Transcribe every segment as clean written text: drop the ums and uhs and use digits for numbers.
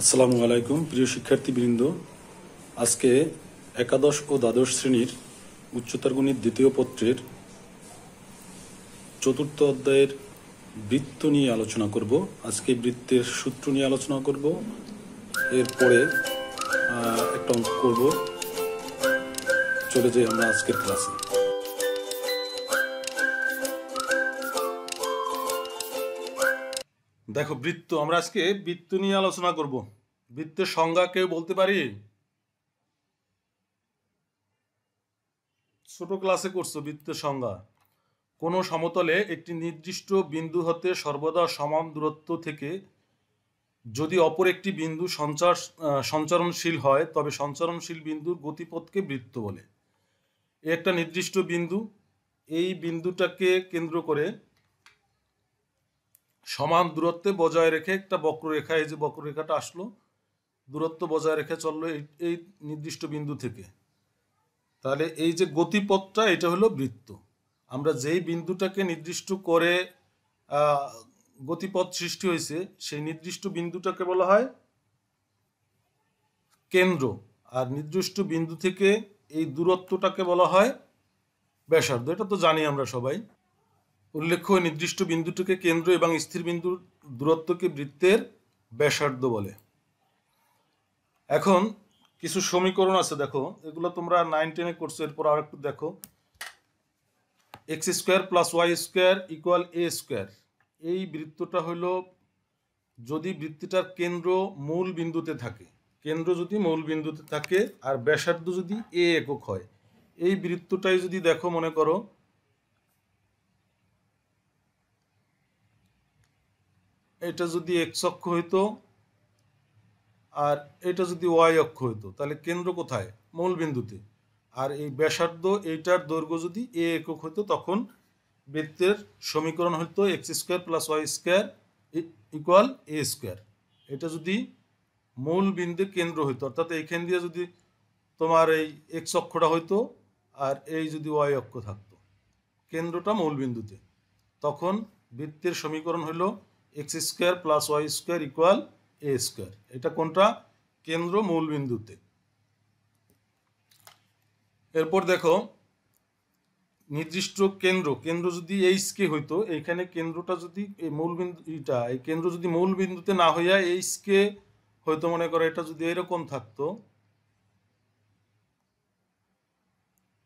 আসসালামু আলাইকুম প্রিয় শিক্ষার্থীবৃন্দ। আজকে একাদশ ও দ্বাদশ শ্রেণীর উচ্চতর গণিত দ্বিতীয় পত্রের চতুর্থ অধ্যায়ের বৃত্ত নিয়ে আলোচনা করব। আজকে বৃত্তের সূত্র নিয়ে আলোচনা করব। এরপরে একটা অঙ্ক করব। চলে যাই আমরা আজকের ক্লাসে। দেখো, বৃত্ত, আমরা আজকে বৃত্ত নিয়ে আলোচনা করব। বৃত্তের সংজ্ঞা কেউ বলতে পারি? ছোট ক্লাসে করছো বৃত্তের সংজ্ঞা। কোনো সমতলে একটি নির্দিষ্ট বিন্দু হতে সর্বদা সমান দূরত্ব থেকে যদি অপর একটি বিন্দু সঞ্চারণশীল হয় তবে সঞ্চারণশীল বিন্দুর গতিপথকে বৃত্ত বলে। একটা নির্দিষ্ট বিন্দু, এই বিন্দুটাকে কেন্দ্র করে সমান দূরত্বে বজায় রেখে একটা বক্ররেখা, এই যে বক্ররেখাটা আসলো, দূরত্ব বজায় রেখে চললো এই নির্দিষ্ট বিন্দু থেকে, তাহলে এই যে গতিপথটা, এটা হলো বৃত্ত। আমরা যেই বিন্দুটাকে নির্দিষ্ট করে গতিপথ সৃষ্টি হয়েছে সেই নির্দিষ্ট বিন্দুটাকে বলা হয় কেন্দ্র, আর নির্দিষ্ট বিন্দু থেকে এই দূরত্বটাকে বলা হয় ব্যাসার্ধ। এটা তো জানি আমরা সবাই। উল্লেখ্য, নির্দিষ্ট বিন্দুটিকে কেন্দ্র এবং স্থির বিন্দুর দূরত্বকে বৃত্তের ব্যাসার্ধ বলে। এখন কিছু সমীকরণ আছে, দেখো, এগুলো তোমরা 9-10-এ করছো। এরপর আর একটু দেখো। x² + y² = a²। এই বৃত্তটা হলো, যদি বৃত্তটার কেন্দ্র মূল বিন্দুতে থাকে, কেন্দ্র যদি মূল বিন্দুতে থাকে আর ব্যাসার্ধ যদি a একক হয়, এই বৃত্তটাই যদি দেখো, মনে করো এটা যদি x অক্ষ হইতো আর এটা যদি y অক্ষ হইতো, তাহলে কেন্দ্র কোথায়? মূল বিন্দুতে। আর এই ব্যাসার্ধ, এইটার দৈর্ঘ্য যদি a একক হইতো, তখন বৃত্তের সমীকরণ হইতো x² + y² = a²। এটা যদি মূল বিন্দুর কেন্দ্র হইতো, অর্থাৎ এইখান দিয়ে যদি তোমার এই x অক্ষটা হইতো আর এই যদি y অক্ষ থাকতো, কেন্দ্রটা মূল বিন্দুতে, তখন বৃত্তের সমীকরণ হলো x² + y² = a²। এটা কোনটা? কেন্দ্র মূল বিন্দুতে। এরপর দেখো, নির্দিষ্ট কেন্দ্র যদি এইচকে হইতো, এইখানে কেন্দ্রটা যদি এই মূল বিন্দু, এই কেন্দ্র যদি মূল বিন্দুতে না হইয়া এইচকে হয়তো, মনে করো এটা যদি এরকম থাকতো,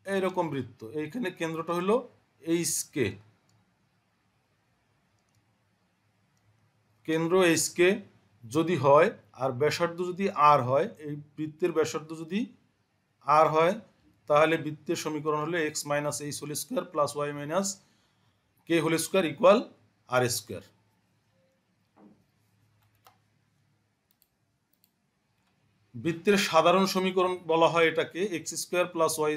এইরকম বৃত্ত, এইখানে কেন্দ্রটা হলো এইচকে, কেন্দ্র এইচকে যদি হয় আর ব্যাসার্ধ যদি আর হয়, এই বৃত্তের ব্যাসার্ধ যদি আর হয়, তাহলে বৃত্তের সমীকরণ হলো x - h² + y - k² = r²। বৃত্তের সাধারণ সমীকরণ বলা হয় এটাকে x² + y²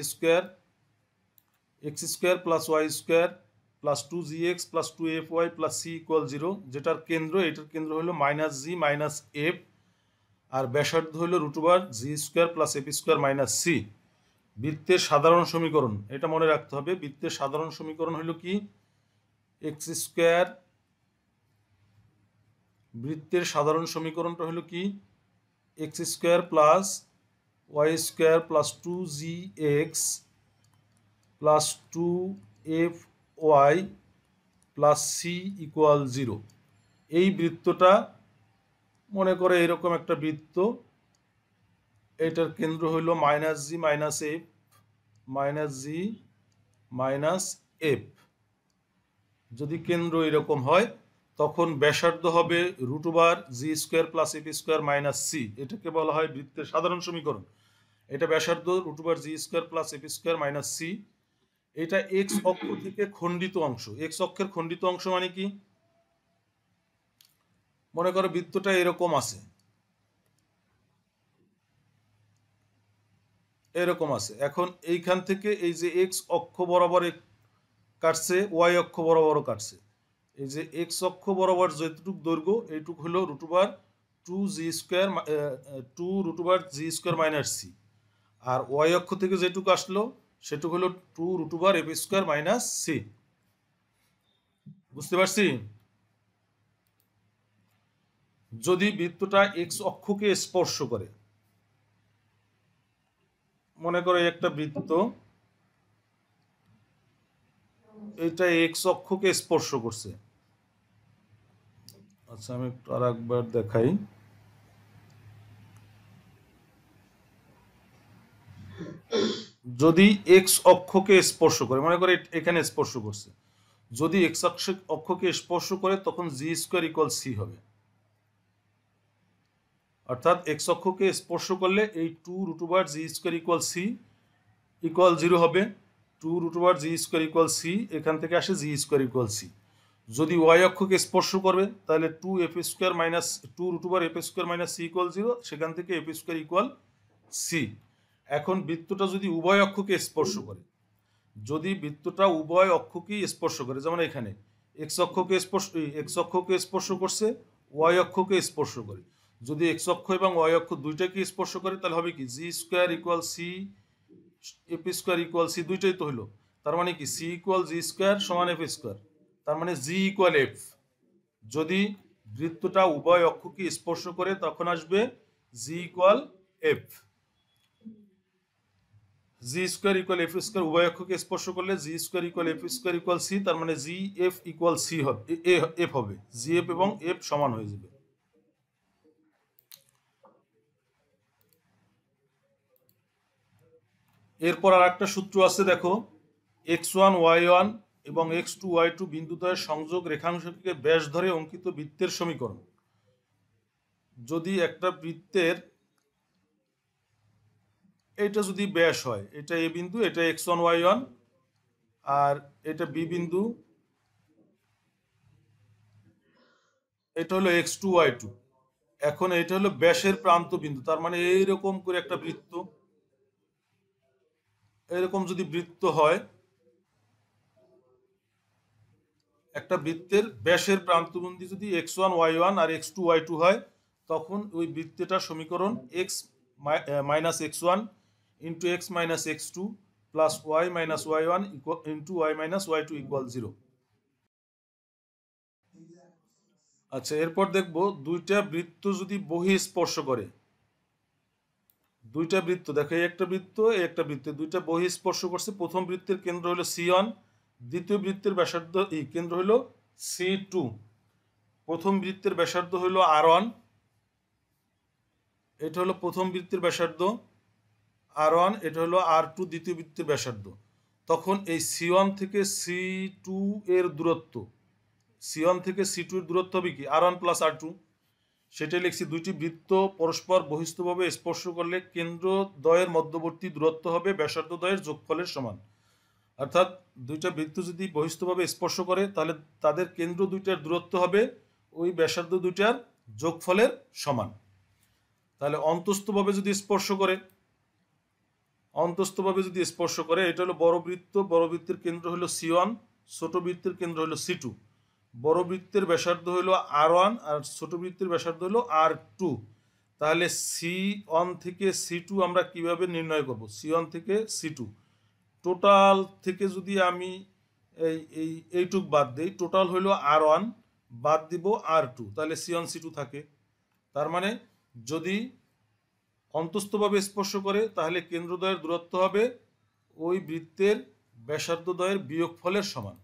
+ 2gx + 2fy + c = 0, যেটার কেন্দ্র, এটার কেন্দ্র হলো -g - f, আর ব্যাসার্ধ হলো √g² + f² - c। বৃত্তের সাধারণ সমীকরণ, এটা মনে রাখতে হবে। বৃত্তের সাধারণ সমীকরণ হলো কি? x², বৃত্তের সাধারণ সমীকরণটা হলো কি? x² + y² + 2gx + 2fy + c = 0। এই বৃত্তটা, মনে করে এরকম একটা বৃত্ত, এটার কেন্দ্র হইল -g - f। যদি কেন্দ্র এরকম হয়, তখন ব্যাসার্ধ হবে √g² + f² - c। এটাকে বলা হয় বৃত্তের সাধারণ সমীকরণ। এটা ব্যাসার্ধ √g² + f² - c। এটা x অক্ষ থেকে খণ্ডিত অংশ। x অক্ষের খণ্ডিত অংশ মানে কি? মনে করো বৃত্তটা এরকম আছে, এরকম আছে। এখন এইখান থেকে এই যে x অক্ষ বরাবর কাটছে, y অক্ষ বরাবরও কাটছে। এই যে x অক্ষ বরাবর যেটুক দৈর্ঘ্য, এইটুক হলো √2g² - c, আর y অক্ষ থেকে যেটুকু আসলো সেটুক হলো 2√f² - c। বুঝতে পারছি? যদি বৃত্তটা এক্স অক্ষকে স্পর্শ করে, মনে করো একটা বৃত্ত, এটা এক্স অক্ষকে স্পর্শ করছে। আচ্ছা আমি একটু আর একবার দেখাই। যদি এক্স অক্ষকে স্পর্শ করে, মনে করে এখানে স্পর্শ করছে, যদি এক্স অক্ষকে স্পর্শ করে তখন জি স্কোয়ার ইকুয়াল সি হবে। অর্থাৎ এক্স অক্ষকে স্পর্শ করলে এই 2√জি স্কোয়ার ইকুয়াল সি ইকুয়াল 0 হবে। 2√জি স্কোয়ার ইকুয়াল সি, এখান থেকে আসে জি স্কোয়ার ইকুয়াল সি। যদি ওয়াই অক্ষকে স্পর্শ করবে তাহলে 2f² minus 2√f² minus C equal 0, সেখান থেকে f² ইকুয়াল সি। এখন বৃত্তটা যদি উভয় অক্ষকে স্পর্শ করে, যদি বৃত্তটা উভয় অক্ষকেই স্পর্শ করে, যেমন এখানে এক্স অক্ষকে স্পর্শ করছে, ওয়াই অক্ষকে স্পর্শ করে, যদি এক্স অক্ষ এবং ওয়াই অক্ষ দুইটাকে স্পর্শ করে তাহলে হবে কি G square equal C, f² equal C, দুইটাই তো হলো। তার মানে কি সি ইকুয়াল জি স্কোয়ার সমান f², তার মানে জি ইকুয়াল এফ। যদি বৃত্তটা উভয় অক্ষকে স্পর্শ করে তখন আসবে G equal F. G square equal f², উভয় অক্ষকে স্পর্শ করলে G square equal f² equal C, তার মানে জি এফ ইকুয়াল সি হবে, এফ হবে, জি এফ এবং এফ সমান হয়ে যাবে। এরপর আর একটা সূত্র আছে, দেখো x1 y1 এবং x2 y2 বিন্দুদ্বয়ের সংযোগ রেখাংশকে ব্যাস ধরে অঙ্কিত বৃত্তের সমীকরণ। যদি একটা বৃত্তের এটা যদি ব্যাস হয়, এটা এ বিন্দু, এটা x1 y1, আর এটা বি বিন্দু, এটা হলো x2 y2। এখন এটা হলো ব্যাসের প্রান্ত বিন্দু, তার মানে এইরকম করে একটা বৃত্ত, এরকম যদি বৃত্ত হয়, একটা বৃত্তের ব্যাসের প্রান্তবিন্দু যদি x1 y1 আর x2 y2 হয়, তখন ওই বৃত্তটার সমীকরণ x minus x1 into x minus x2 plus y minus y1 into y minus y2 equal 0। আচ্ছা এরপর দেখবো দুইটা বৃত্ত যদি বহিঃস্পর্শ করে, দুইটা বৃত্ত দেখো, এই একটা বৃত্ত, এই একটা বৃত্ত, দুইটা বহিঃস্পর্শ করছে। প্রথম বৃত্তের কেন্দ্র হলো C1, দ্বিতীয় বৃত্তের ব্যাসার্ধ এই কেন্দ্র হলো C2। প্রথম বৃত্তের ব্যাসার্ধ হলো R1, এটা হলো প্রথম বৃত্তের ব্যাসার্ধ R1, এটা হলো R2 দ্বিতীয় বৃত্তের ব্যাসার্ধ। তখন এই C1 থেকে C2 এর দূরত্ব, C1 থেকে C2 এর দূরত্ব হবে কি R1 প্লাস R2, সেটাই লিখছি। দুইটি বৃত্ত পরস্পর বহিস্থভাবে স্পর্শ করলে কেন্দ্র দ্বয়ের মধ্যবর্তী দূরত্ব হবে ব্যাসার্ধ দ্বয়ের যোগফলের সমান। অর্থাৎ দুইটা বৃত্ত যদি বহিস্থভাবে স্পর্শ করে তাহলে তাদের কেন্দ্র দুইটার দূরত্ব হবে ওই ব্যাসার্ধ দুইটার যোগফলের সমান। তাহলে অন্তস্থভাবে যদি স্পর্শ করে, অন্তস্থভাবে যদি স্পর্শ করে, এটা হলো বড় বৃত্ত, বড় বৃত্তের কেন্দ্র হলো C1, ছোট বৃত্তের কেন্দ্র হলো C2। বড় বৃত্তের ব্যাসার্ধ হলো R1 আর ছোট বৃত্তের ব্যাসার্ধ হলো R2। তাহলে C1 থেকে C2 আমরা কিভাবে নির্ণয় করব? C1 থেকে C2 টোটাল থেকে যদি আমি এইটুক বাদ দিই, টোটাল হলো R1, বাদ দিব R2, তাহলে C1 C2 থাকে। তার মানে যদি অন্তস্থভাবে স্পর্শ করে তাহলে কেন্দ্রদ্বয়ের দূরত্ব হবে ওই বৃত্তের ব্যাসার্ধদ্বয়ের বিয়োগফলের সমান।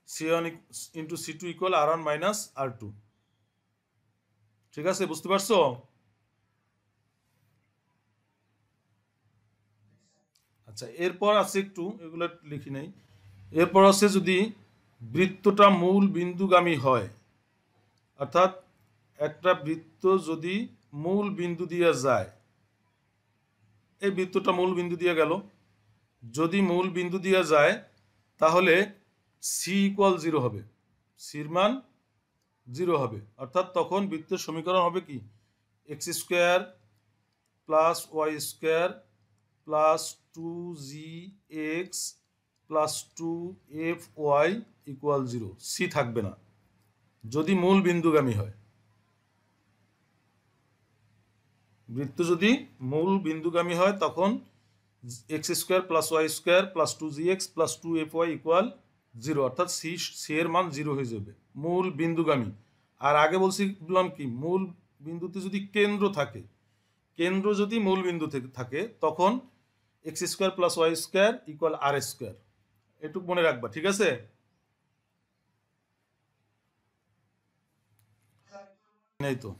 C1 into C2 equal R1 minus R2। ঠিক আছে, বুঝতে পারছো? আচ্ছা এরপর আছে, একটু এগুলো লিখি নাই। এরপর আছে যদি বৃত্তটা মূল বিন্দুগামী হয়, অর্থাৎ একটা বৃত্ত যদি মূল বিন্দু দিয়ে যায়, এই বৃত্তটা মূল বিন্দু দিয়ে গেল, যদি মূল বিন্দু দিয়ে যায় তাহলে সি ইকুয়াল 0 হবে, সির মান 0 হবে। অর্থাৎ তখন বৃত্তের সমীকরণ হবে কি x² plus y² plus 2gx plus 2fy equal 0, C থাকবে না যদি মূল বিন্দুগামী হয়। বৃত্ত যদি মূল বিন্দুগামী হয় তখন x² plus y² plus 2gx plus 2fy equal zero, অর্থাৎ সি এর মান জিরো হয়ে যাবে, মূল বিন্দুগামী। আর আগে বলছিলাম কি, মূল বিন্দুতে যদি কেন্দ্র থাকে, কেন্দ্র যদি মূল বিন্দু থেকে থাকে, তখন X square plus Y square equal R square. এটুকু মনে রাখবা, ঠিক আছে? নেই তো।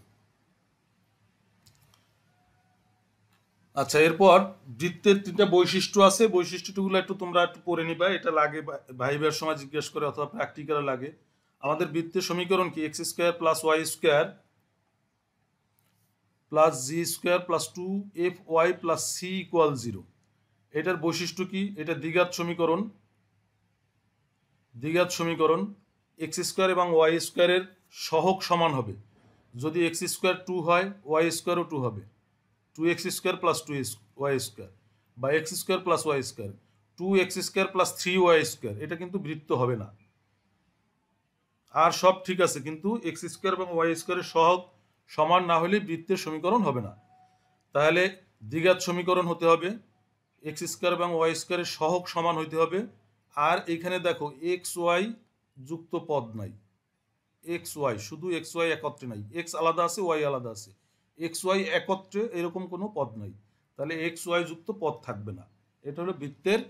আচ্ছা, এরপর বৃত্তের তিনটা বৈশিষ্ট্য আছে, বৈশিষ্ট্যগুলো একটু তোমরা একটু পড়ে নিবা, এটা লাগে ভাইবার সময় জিজ্ঞেস করে অথবা প্র্যাকটিক্যালে লাগে। আমাদের বৃত্তের সমীকরণ কি? X square plus Y square plus G square plus two F Y plus C equal zero. এটার বৈশিষ্ট্য কি? এটা দ্বিঘাত সমীকরণ। দ্বিঘাত সমীকরণ, এক্স স্কোয়ার এবং ওয়াই স্কোয়ারের সহগ সমান হবে। যদি এক্স স্কোয়ার টু হয়, ওয়াই স্কোয়ারও টু হবে। Two X square plus two Y square, বা X square plus Y square, two X square plus three Y square, এটা কিন্তু বৃত্ত হবে না। আর সব ঠিক আছে, কিন্তু এক্স স্কোয়ার এবং ওয়াই স্কোয়ারের সহগ সমান না হলে বৃত্তের সমীকরণ হবে না। তাহলে দ্বিঘাত সমীকরণ হতে হবে, এক্স স্কোয়ার এবং ওয়াই স্কোয়ারের সহগ সমান হইতে হবে। আর এখানে দেখো এক্স ওয়াই যুক্ত পদ নাই, এক্স ওয়াই শুধু এক্স ওয়াই একত্রে নাই, এক্স আলাদা আছে ওয়াই আলাদা আছে, এক্স ওয়াই একত্রে এরকম কোনো পদ নাই, তাহলে এক্স ওয়াই যুক্ত পদ থাকবে না। এটা হলো বৃত্তের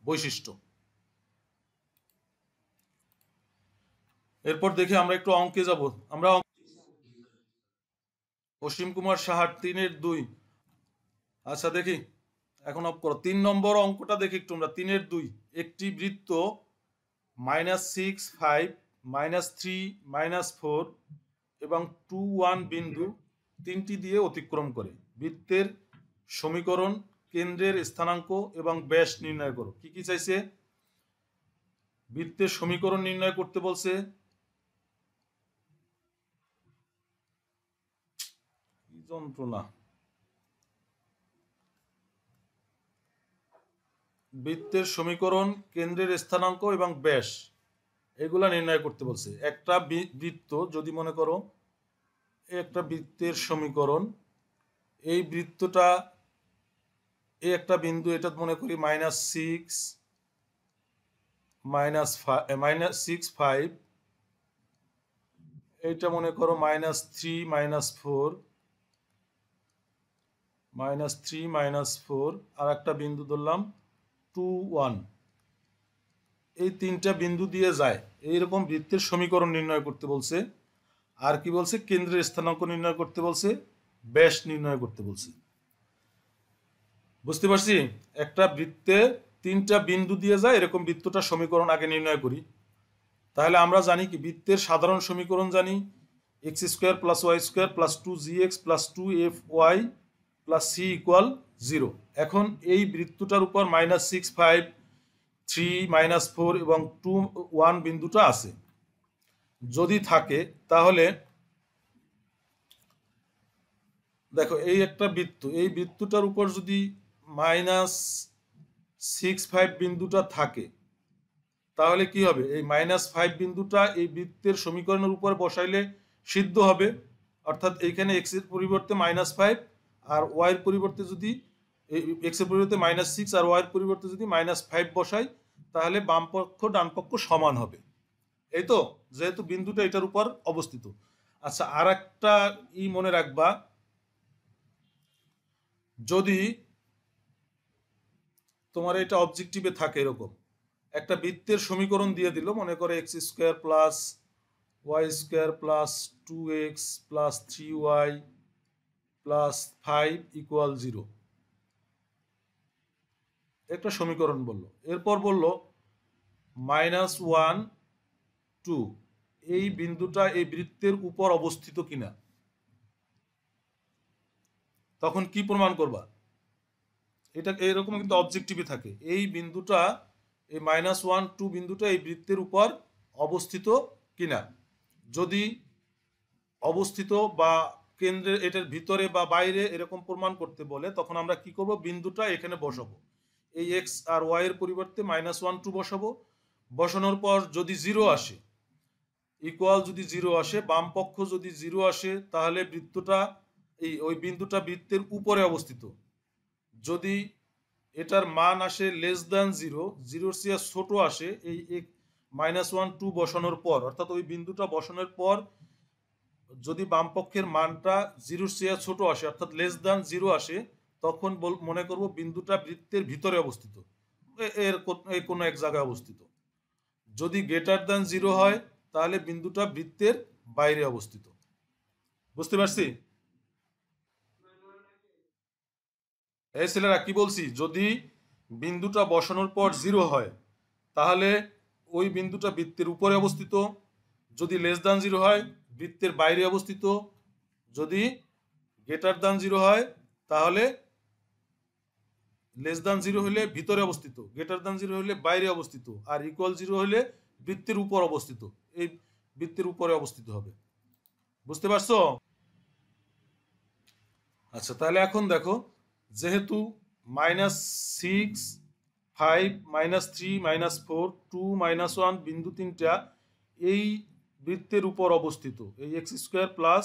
বৈশিষ্ট্য। এরপর দেখি আমরা একটু অঙ্কে যাব। আমরা অসীম কুমার সাহার 3-2। আচ্ছা দেখি, এখন অফ করো। 3 নম্বর অঙ্কটা দেখি একটু আমরা। 3-2, একটি বৃত্ত -6, 5, -3, -4 এবং 2, 1 বিন্দু তিনটি দিয়ে অতিক্রম করে। বৃত্তের সমীকরণ, কেন্দ্রের স্থানাঙ্ক এবং ব্যাস নির্ণয় করো। কি কি চাইছে? বৃত্তের সমীকরণ নির্ণয় করতে বলছে, কি যন্ত্রণা, বৃত্তের সমীকরণ, কেন্দ্রের স্থানাঙ্ক এবং ব্যাস, এগুলা নির্ণয় করতে বলছে। একটা বৃত্ত যদি মনে করো, একটা বৃত্তের সমীকরণ, এই বৃত্তটা, এই একটা বিন্দু, এটা মনে করি -6, -6, 5, এইটা মনে করো -3, -4, -3, -4, আর একটা বিন্দু ধরলাম 2, 1। এই তিনটা বিন্দু দিয়ে যায়, এইরকম বৃত্তের সমীকরণ নির্ণয় করতে বলছে। আর কি বলছে? কেন্দ্রের স্থানাঙ্ক নির্ণয় করতে বলছে, ব্যাস নির্ণয় করতে বলছে। বুঝতে পারছি? একটা বৃত্তে তিনটা বিন্দু দিয়ে যায়, এরকম বৃত্তটার সমীকরণ আগে নির্ণয় করি। তাহলে আমরা জানি কি, বৃত্তের সাধারণ সমীকরণ জানি, X square plus Y square plus 2gx plus 2f Y plus C equal zero. এখন এই বৃত্তটার উপর -6, 5, 3, -4 এবং 2, 1 বিন্দুটা আছে। যদি থাকে তাহলে দেখো, এই একটা বৃত্ত, এই বৃত্তটার উপর যদি -6, 5 বিন্দুটা থাকে, তাহলে কি হবে? এই -5 বিন্দুটা এই বৃত্তের সমীকরণের উপর বসাইলে সিদ্ধ হবে। অর্থাৎ এইখানে এক্স এর পরিবর্তে -5 আর ওয়াই এর পরিবর্তে যদি, এক্স এর পরিবর্তে -6 আর ওয়াই এর পরিবর্তে যদি -5 বসাই, তাহলে বাম পক্ষ ডান পক্ষ সমান হবে। এই তো, যেহেতু বিন্দুটা এটার উপর অবস্থিত। আচ্ছা, আর একটা মনে রাখবা, যদি তোমার এটা অবজেক্টিভে থাকে, এরকম একটা বৃত্তের সমীকরণ দিয়ে দিল, মনে করে X square plus Y square plus 2x plus 3y plus 5 equal 0, একটা সমীকরণ বলল। এরপর বলল -1, 2, এই বিন্দুটা এই বৃত্তের উপর অবস্থিত কিনা। তখন কি প্রমাণ করবা? এটা এরকম কিন্তু অবজেক্টিভই থাকে, এই বিন্দুটা, এই -1, 2 বিন্দুটা এই বৃত্তের উপর অবস্থিত কিনা। যদি অবস্থিত বা কেন্দ্রের, এটার ভিতরে বা বাইরে, এরকম প্রমাণ করতে বলে, তখন আমরা কি করব? বিন্দুটা এখানে বসাবো, এই এক্স আর ওয়াই এর পরিবর্তে -1, 2 বসাবো। বসানোর পর যদি 0 আসে, ইকুয়াল যদি 0 আসে, বাম পক্ষ যদি 0 আসে, তাহলে বৃত্তটা, ওই বিন্দুটা বৃত্তের উপরে অবস্থিত। যদি এটার মান আসে লেস দ্যান 0, 0-র চেয়ে ছোট আসে, এই -1 2 বসানোর পর, অর্থাৎ ওই বিন্দুটা বসানোর পর যদি বামপক্ষের মানটা 0-র চেয়ে ছোট আসে, অর্থাৎ <0 আসে, তখন মনে করব বিন্দুটা বৃত্তের ভিতরে অবস্থিত, এই কোনো এক জায়গায় অবস্থিত। যদি >0 হয় তাহলে বিন্দুটা বৃত্তের বাইরে অবস্থিত। বুঝতে পারছি? এই ছেলেরা কি বলছি, যদি বিন্দুটা বসানোর পর 0 হয় তাহলে ওই বিন্দুটা বৃত্তের উপরে অবস্থিত, যদি <0 হয় বৃত্তের বাইরে অবস্থিত, যদি >0 হয় তাহলে <0 হলে ভিতরে অবস্থিত, >0 হলে বাইরে অবস্থিত, আর =0 হলে বৃত্তের উপর অবস্থিত। এই বৃত্তের উপরে অবস্থিত হবে। বুঝতে পারছো? আচ্ছা, তাহলে এখন দেখো, যেহেতু -6 5 -3 -4 2 -1 বিন্দু তিনটা এই বৃত্তের উপর অবস্থিত, এই x² plus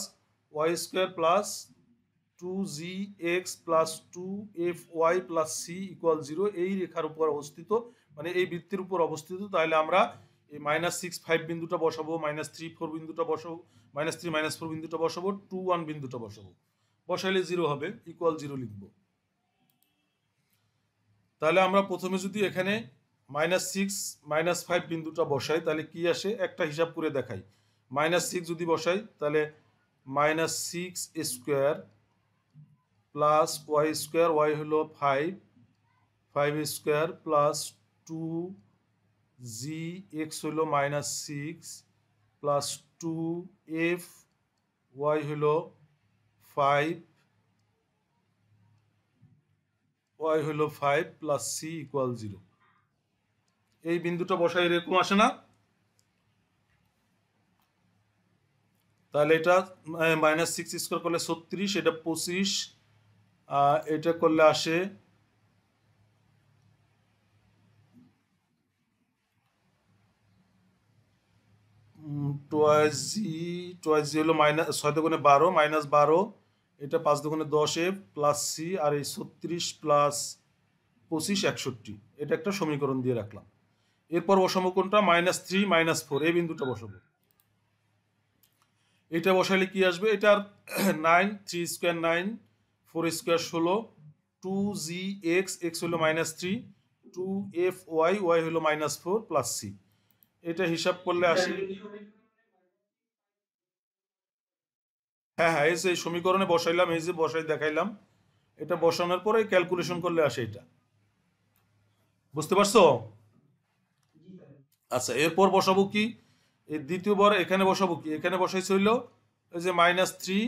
y² plus 2gx plus 2fy plus c = 0 এই রেখার উপর অবস্থিত, মানে এই বৃত্তের উপর অবস্থিত, তাহলে আমরা এই -6 5 বিন্দুটা বসাবো, -3 4 বিন্দুটা বসাবো, -3 -4 বিন্দুটা বসাবো, 2 1 বিন্দুটা বসাবো, বসাইলে 0 হবে, =0 লিখবো। তাহলে আমরা প্রথমে যদি এখানে -6 -5 বিন্দুটা বসাই তাহলে কি আসে একটা হিসাব করে দেখাই। -6 যদি বসাই তাহলে -6² প্লাস y², y হলো 5, 5² প্লাস 2gx হলো -6 প্লাস 2f y হলো 5, y হলো 5 প্লাস c = 0। এই বিন্দুটা বসাই এরকম আসে না? তাহলে এটা -6² করলে 36, এটা 25, এটা করলে আসে 2g হলো -6 দুগুণে 12 -12, এটা 5 দুগুণে 10f প্লাস c, আর এই 36 প্লাস 25 61, এটা একটা সমীকরণ দিয়ে রাখলাম। এরপর বসাবো কোনটা, -3 -4 এই বিন্দুটা বসাবো। এটা বসাইলে কি আসবে, এটার 9 3² 9 4² 16, 2gx x হলো -3, 2fy y হলো -4 প্লাস c, এটা হিসাব করলে আসে। হ্যাঁ হ্যাঁ, এই যে সমীকরণে বসাইলাম, এই যে বসাই দেখাইলাম, এটা বসানোর পরে ক্যালকুলেশন করলে আসে এটা। বুঝতে পারছো? আচ্ছা, এরপর বসাবো কি, এই দ্বিতীয়বার এখানে বসাবো কি, এখানে বসাইছি হইলো এই যে -3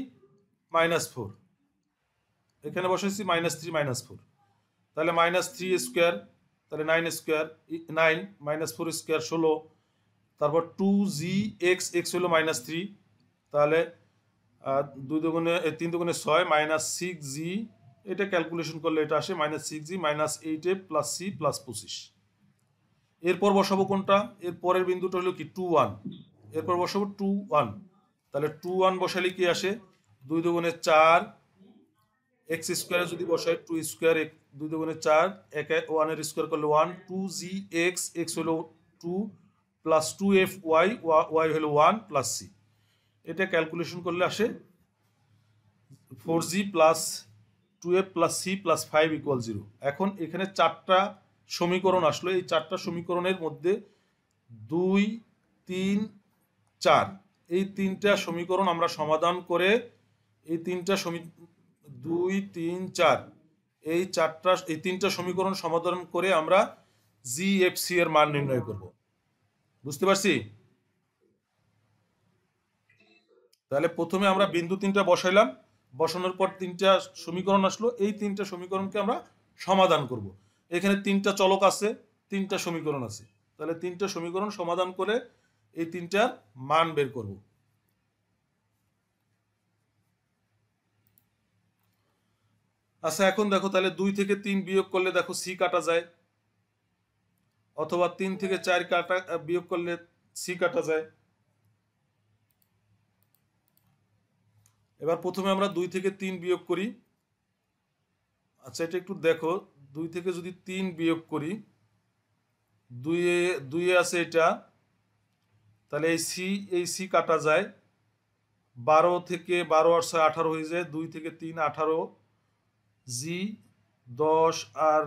-4, এখানে বসাইছি -3 -4, তাহলে -3², তাহলে 9² 9 -4² 16, তারপর 2gx x হলো -3, তাহলে 2 দুগুণে 3 দুগুণে 6 -6g, এটা ক্যালকুলেশন করলে এটা আসে -6g -8f plus c plus 25। এরপর বসাবো কোনটা, এর পরের বিন্দুটা হলো কি 2 1, এরপর বসাবো 2 1, তাহলে 2 1 বসালে কি আসে, 2 দুগুণে 4, x² যদি বসাই 2², 2 দুগুণে 4, 1 এর স্কোয়ার করলে 1, 2gx x হলো 2 প্লাস 2fy y হলো 1 প্লাস c, এটা ক্যালকুলেশন করলে আসে 4g plus 2f plus c plus 5 = 0। এখন এখানে 4টা সমীকরণ আসলো, এই 4টা সমীকরণের মধ্যে 2 3 4 এই 3টা সমীকরণ আমরা সমাধান করে, এই 3টা 2 3 4 এই 3টা সমীকরণ সমাধান করে আমরা জিএফসি এর মান নির্ণয় করব। বুঝতে পারছি? তাহলে প্রথমে আমরা বিন্দু 3টা বসাইলাম, বসানোর পর 3টা সমীকরণ আসলো, এই 3টা সমীকরণকে আমরা সমাধান করব। এখানে 3টা চলক আছে, 3টা সমীকরণ আছে, তাহলে 3টা সমীকরণ সমাধান করে এই 3টার মান বের করব। আচ্ছা, এখন দেখো, তাহলে 2 থেকে 3 বিয়োগ করলে দেখো সি কাটা যায়, অথবা 3 থেকে 4 কাটা বিয়োগ করলে সি কাটা যায়। এবার প্রথমে আমরা 2 থেকে 3 বিয়োগ করি। আচ্ছা, এটা একটু দেখো, 2 থেকে যদি 3 বিয়োগ করি, 2 এ আছে এটা তাহলে এই সি কাটা যায়, 12 থেকে 12 আর 6 18 হয়ে যায়, 2 থেকে 3 18, জি 10 আর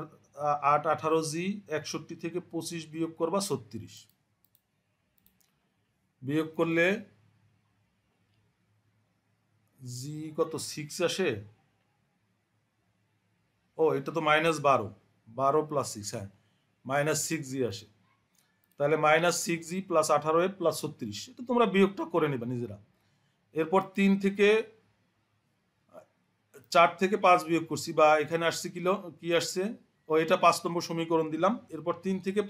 8 18, জি 61 থেকে 25 বিয়োগ করবা 36, বিয়োগ করলে জি কত 6 আসে। ও এটা তো -12, 12 + 6, হ্যাঁ -6 জি আসে। তাহলে -6 জি প্লাস 18 প্লাস 36, এটা তোমরা বিয়োগটা করে নেবে নিজেরা। এরপর 3 থেকে 4 থেকে 5 বিয়োগ করছি, বা এখানে আসছে কি আসছে, ও এটা 5 নম্বর সমীকরণ দিলাম। এরপর 3 থেকে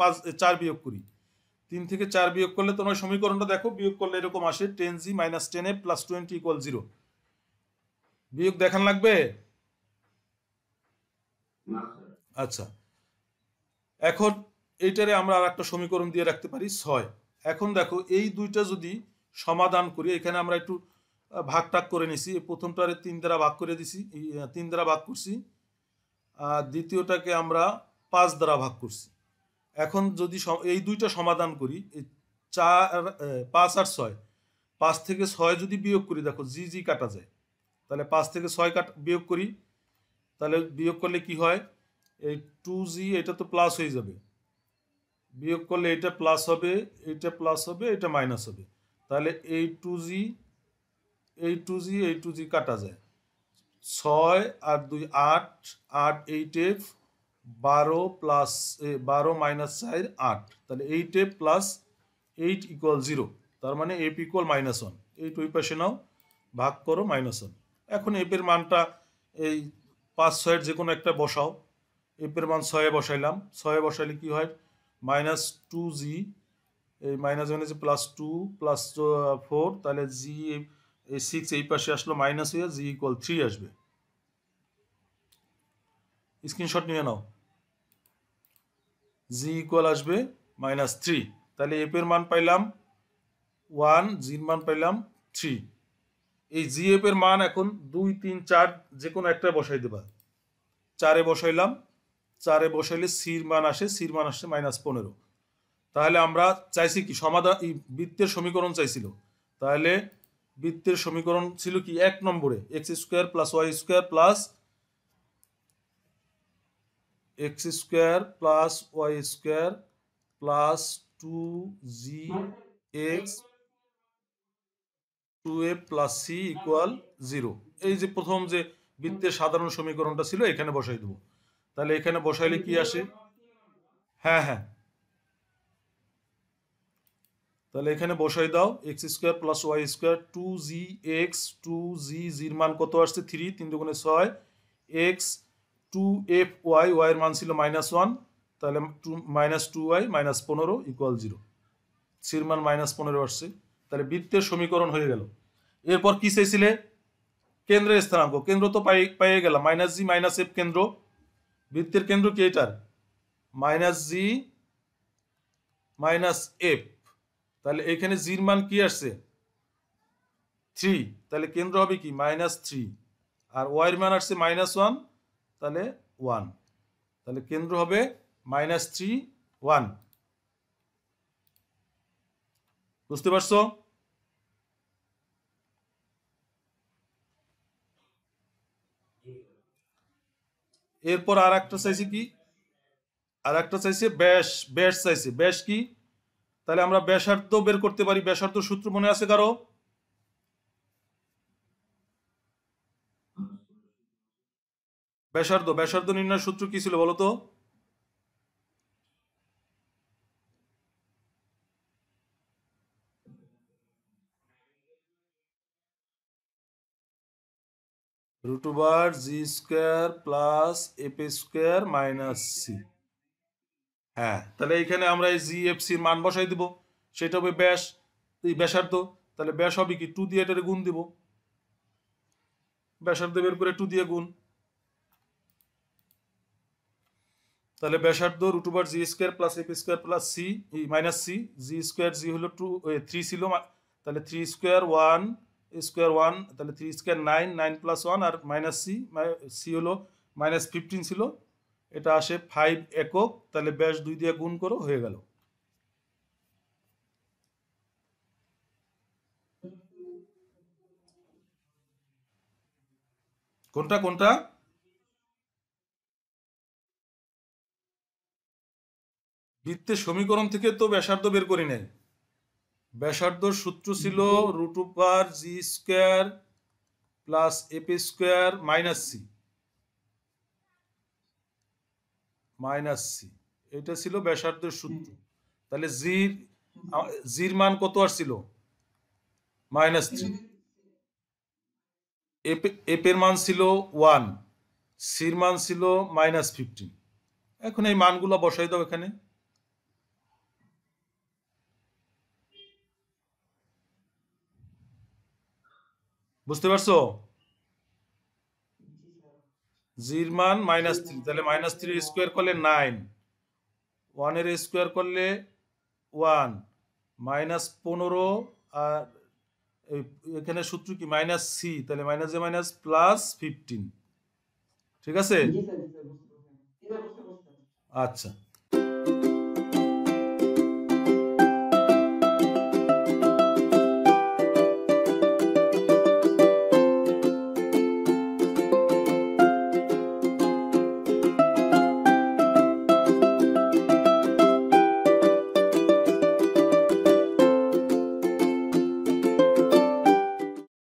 4 বিয়োগ করি, 3 থেকে 4 বিয়োগ করলে তোমার সমীকরণটা দেখো, বিয়োগ করলে এরকম আসে 10g - 10a + 20 = 0। বিয়োগ দেখান লাগবে। আচ্ছা, এখন এইটারে আমরা আর একটা সমীকরণ দিয়ে রাখতে পারি 6। এখন দেখো এই দুইটা যদি সমাধান করি, এখানে আমরা একটু ভাগ টাগ করে নিছি। প্রথমটারে 3 দ্বারা ভাগ করে দিছি, 3 দ্বারা ভাগ করছি, আর দ্বিতীয়টাকে আমরা 5 দ্বারা ভাগ করছি। এখন যদি এই দুইটা সমাধান করি, এই 5 আর 6, 5 থেকে 6 যদি বিয়োগ করি, দেখো জি জি কাটা যায়। তাহলে 5 থেকে 6 বিয়োগ করি, তাহলে বিয়োগ করলে কি হয়, এই 2g এটা তো প্লাস হয়ে যাবে, বিয়োগ করলে এটা প্লাস হবে, এটা প্লাস হবে, এটা মাইনাস হবে। তাহলে এই 2g এই 2g কাটা যায়। 6 আর 2 8, 8 8f, 12 প্লাস 12 মাইনাস 4 8, তাহলে 8f প্লাস 8 = 0। তার মানে f = -1। এই ওই পাশে নাও, ভাগ করো -1। এখন f এর মানটা এই 5 6 যে কোনো একটা বসাও। f এর মান 6 বসাইলাম, 6 বসাইলে কি হয়, -2g, এই -1 +2 + 4, তাহলে জি এই 6 এই পাশে আসলো, মাইনাস হয়ে জি = 3 আসবে। স্ক্রিনশট নিয়ে নাও, জি ইকুয়াল আসবে -3। তাহলে এফ এর মান পাইলাম 1, জির মান পাইলাম 3। এই জি এফ এর মান এখন 2 3 4 যে কোনো একটা বসাই দেবা। 4-এ বসাইলাম, 4-এ বসাইলে সির মান আসে, সির মান আসছে -15। তাহলে আমরা চাইছি কি, সমাধান বৃত্তের সমীকরণ চাইছিল। তাহলে বৃত্তের সমীকরণ ছিল কি, 1 নম্বরে x² + y² plus x² + y² plus 2gx 2a + c = 0। এই যে প্রথম যে বৃত্তের সাধারণ সমীকরণটা ছিল, এখানে বসাই দেবো। তাহলে এখানে বসাইলে কি আসে, হ্যাঁ হ্যাঁ, তাহলে এখানে বসাই দাও, x² + y² 2gx 2g, জির মান কত আসছে 3, 3 দুগুণে 6, x 2fy, y এর মান ছিল -1, তাহলে -2y -15 = 0। সির মান -15 আসছে, তাহলে বৃত্তের সমীকরণ হয়ে গেল। এরপর কি চাইছিলে, কেন্দ্রের স্থানাঙ্ক। কেন্দ্র তো পাইয়ে গেলাম, -g - f কেন্দ্র। বৃত্তের কেন্দ্র কি এটার, -g - f। তাহলে এখানে জির মান কি আসছে 3, তাহলে কেন্দ্র হবে কি -3, আর ওয়াই এর মান আসছে -1, তাহলে 1, তাহলে কেন্দ্র হবে -3 1। বুঝতে পারছো? এরপর আর একটা চাইছে কি, আর একটা চাইছে ব্যাস। ব্যাস চাইছে, ব্যাস কি, তাহলে আমরা ব্যাসার্ধ বের করতে পারি। ব্যাসার্ধ সূত্র মনে আছে কারো? ব্যাসার্ধ নির্ণয়ের সূত্র কি ছিল বলো তো? √g² + f² - c। হ্যাঁ, তাহলে এখানে আমরা এই জি এফ সির মান বসাই দিব, সেটা হবে ব্যাস, এই ব্যাসার্ধ। তাহলে ব্যাস হবে কি, 2 দিয়ে এটারে গুণ দিব, ব্যাসার্ধ বের করে 2 দিয়ে গুণ। তাহলে ব্যাসার্ধ √g² + f² + c - c, g², জি হলো 2 3 ছিল, তাহলে 3² 1 স্কোয়ার 1, তাহলে 3² 9, 9 + 1, আর -c, c হলো -15 ছিল, এটা আসে 5 একক। তাহলে ব্যাস 2 দিয়ে গুণ করো, হয়ে গেল। কোনটা কোনটা? বৃত্তের সমীকরণ থেকে তো ব্যাসার্ধ বের করি নাই। ব্যাসার্ধর সূত্র ছিল root over g square plus f square minus c. এটা ছিল ব্যাসার্ধের সূত্র। তাহলে জির মান কত আসছিল? -3। এফ এর মান ছিল 1, সির মান ছিল -15। এখন এই মানগুলো বসাই দাও এখানে। বুঝতে পারছো? জির মান -3, তাহলে -3 স্কোয়ার করলে 9, 1 এর স্কোয়ার করলে 1, -15। আর এখানে সূত্র কি -c, তাহলে মাইনাস এ মাইনাস +15। ঠিক আছে? আচ্ছা।